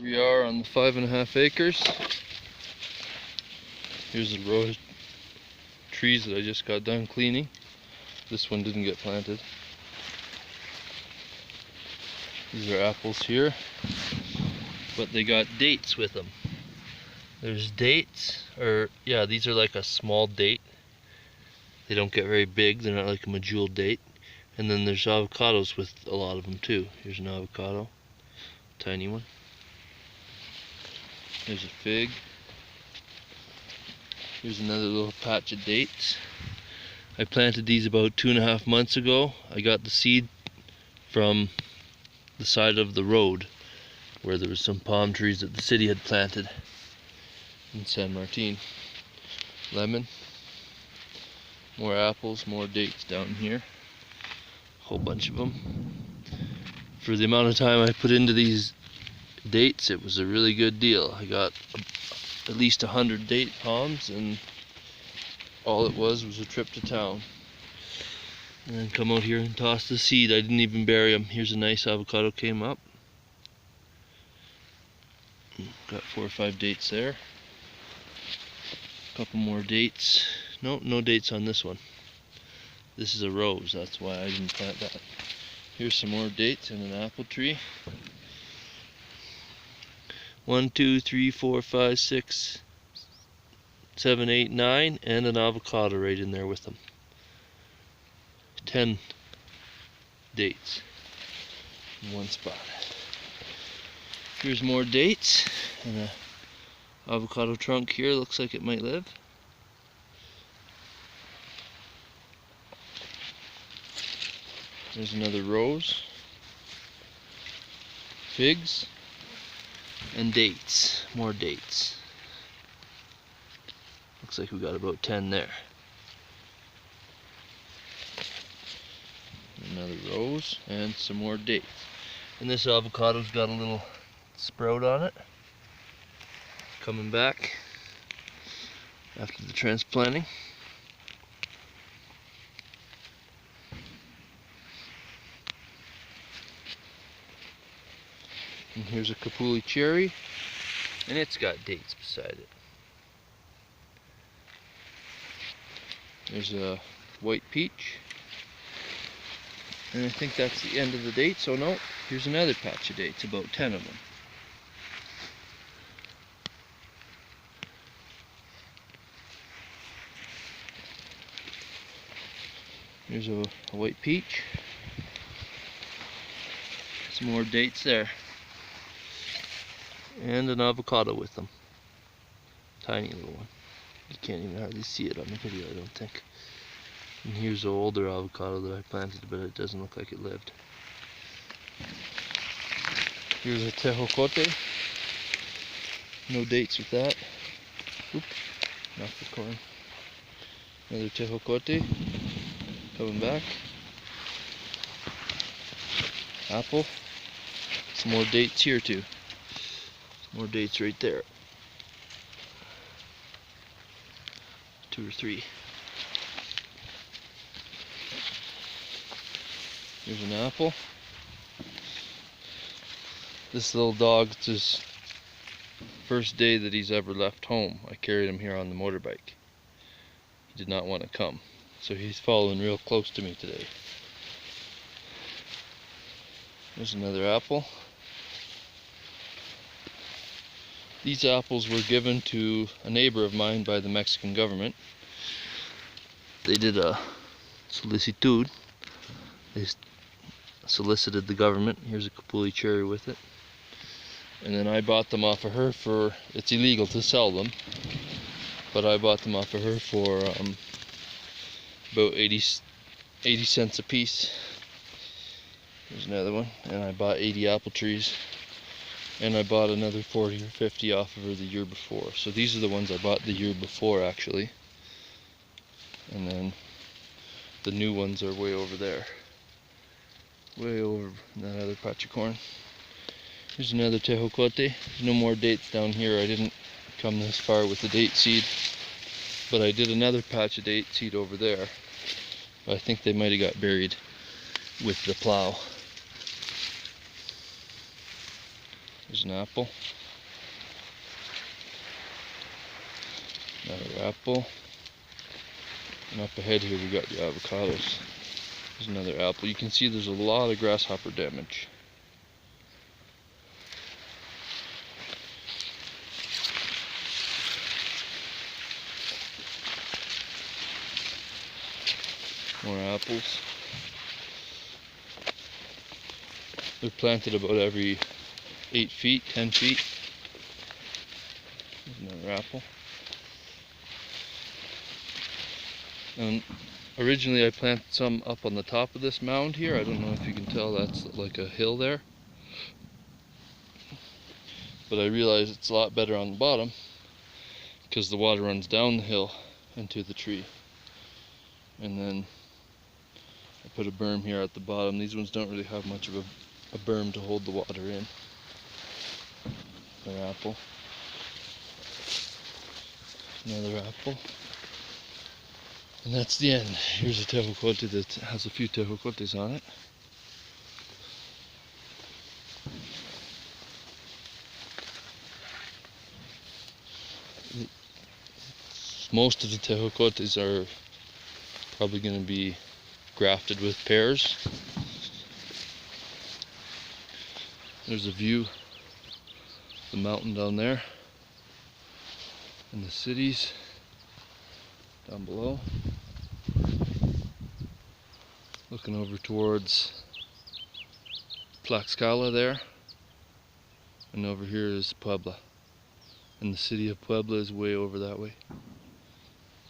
We are on the 5.5 acres. Here's a row of trees that I just got done cleaning. This one didn't get planted. These are apples here, but they got dates with them. There's dates, these are like a small date. They don't get very big, they're not like a medjool date. And then there's avocados with a lot of them too. Here's an avocado, tiny one. There's a fig. Here's another little patch of dates. I planted these about 2.5 months ago. I got the seed from the side of the road where there was some palm trees that the city had planted in San Martin. Lemon, more apples, more dates down here. A whole bunch of them. For the amount of time I put into these dates, it was a really good deal. I got at least 100 date palms, and all it was a trip to town. And then come out here and toss the seed. I didn't even bury them. Here's a nice avocado came up. Got 4 or 5 dates there. A couple more dates. No dates on this one. This is a rose, that's why I didn't plant that. Here's some more dates and an apple tree. 1, 2, 3, 4, 5, 6, 7, 8, 9, and an avocado right in there with them. 10 dates in one spot. Here's more dates and an avocado trunk here. Looks like it might live. There's another rose, figs, and dates. More dates. Looks like we got about 10 there. Another rose and some more dates. And this avocado's got a little sprout on it. Coming back after the transplanting. And here's a kapuli cherry, and it's got dates beside it. There's a white peach, and I think that's the end of the dates. So no, here's another patch of dates, about 10 of them. Here's a white peach. Some more dates there. And an avocado with them. Tiny little one. You can't even hardly see it on the video, I don't think. And here's an older avocado that I planted, but it doesn't look like it lived. Here's a tejocote. No dates with that. Oop, knocked the corn. Another tejocote. Coming back. Apple. Some more dates here too. More dates right there. 2 or 3. Here's an apple. This little dog, it's his first day that he's ever left home. I carried him here on the motorbike. He did not want to come, so he's following real close to me today. There's another apple. These apples were given to a neighbor of mine by the Mexican government. They did a solicitud. They solicited the government. Here's a kapuli cherry with it. And then I bought them off of her for, it's illegal to sell them, but I bought them off of her for about 80 cents a piece. There's another one. And I bought 80 apple trees. And I bought another 40 or 50 off of her the year before. So these are the ones I bought the year before, actually. And then the new ones are way over there. Way over in that other patch of corn. Here's another tejocote. There's no more dates down here. I didn't come this far with the date seed. But I did another patch of date seed over there. I think they might have got buried with the plow. There's an apple. Another apple. And up ahead here we got the avocados. There's another apple. You can see there's a lot of grasshopper damage. More apples. They're planted about every 8 feet, 10 feet. There's another apple. And originally I planted some up on the top of this mound here. I don't know if you can tell, that's like a hill there. But I realized it's a lot better on the bottom because the water runs down the hill into the tree. And then I put a berm here at the bottom. These ones don't really have much of a berm to hold the water in. Another apple. Another apple. And that's the end. Here's a tejocote that has a few tejocotes on it. Most of the tejocotes are probably going to be grafted with pears. There's a view, the mountain down there, and the cities down below. Looking over towards Tlaxcala there, and over here is Puebla, and the city of Puebla is way over that way,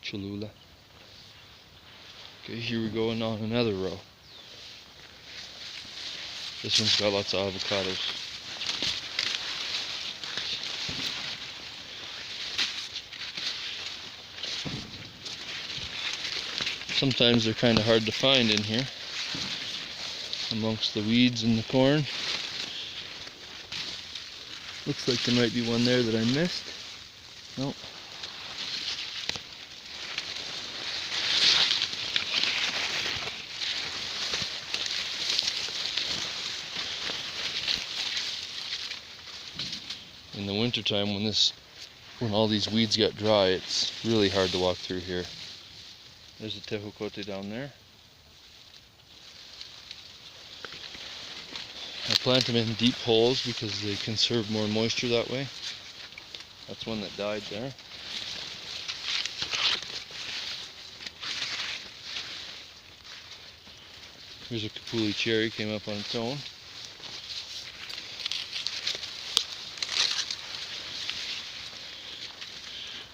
Cholula. Okay, here we go, and on another row. This one's got lots of avocados. Sometimes they're kind of hard to find in here, amongst the weeds and the corn. Looks like there might be one there that I missed. Nope. In the wintertime, when all these weeds get dry, it's really hard to walk through here. There's a tejocote down there. I plant them in deep holes because they conserve more moisture that way. That's one that died there. Here's a Kapuli cherry, came up on its own.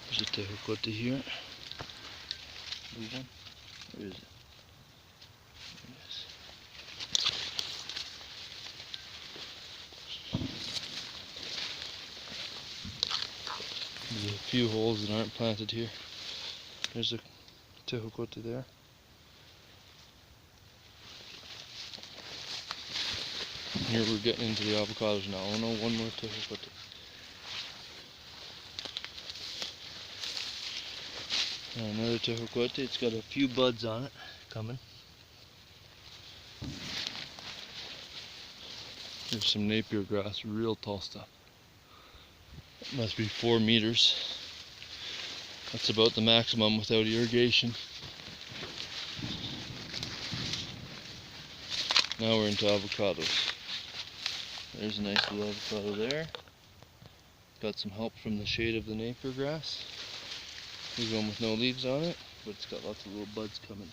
There's a tejocote here. Blue one. Where is it? There it is. There's a few holes that aren't planted here. There's a tejocote there. Here we're getting into the avocados now. Oh no, one more tejocote. And another tejocote. It's got a few buds on it coming. There's some Napier grass, real tall stuff. It must be 4 meters. That's about the maximum without irrigation. Now we're into avocados. There's a nice little avocado there. Got some help from the shade of the Napier grass. Here's one with no leaves on it, but it's got lots of little buds coming.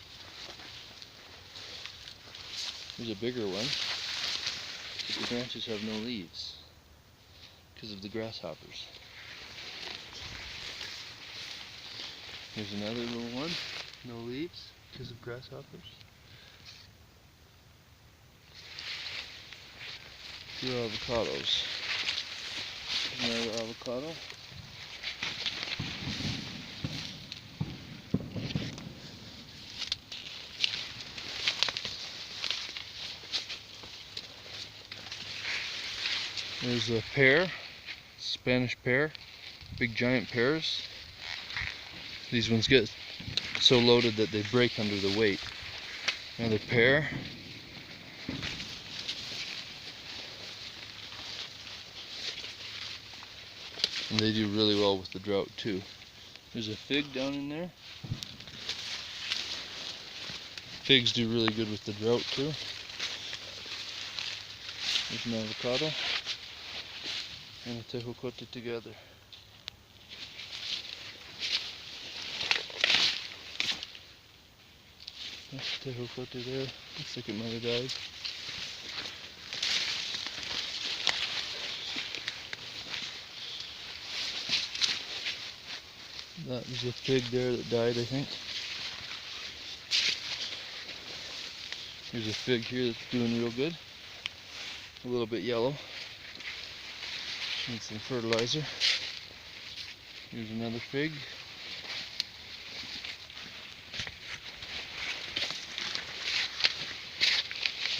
Here's a bigger one, but the branches have no leaves because of the grasshoppers. Here's another little one, no leaves because of grasshoppers. Two avocados. Another avocado. There's a pear, Spanish pear, big giant pears. These ones get so loaded that they break under the weight. Another pear. And they do really well with the drought too. There's a fig down in there. Figs do really good with the drought too. There's an avocado and a tejocote together. That's the tejocote there. Looks like it might have died. That was a fig there that died, I think. Here's a fig here that's doing real good. A little bit yellow. Needs some fertilizer. Here's another fig.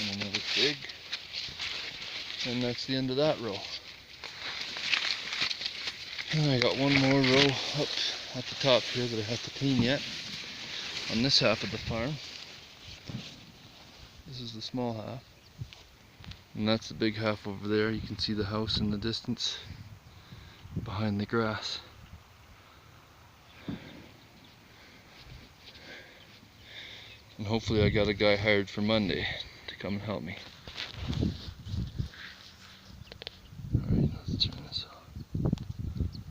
And another fig. And that's the end of that row. And I got one more row up at the top here that I have to clean yet on this half of the farm. This is the small half. And that's the big half over there. You can see the house in the distance behind the grass. And hopefully I got a guy hired for Monday to come and help me.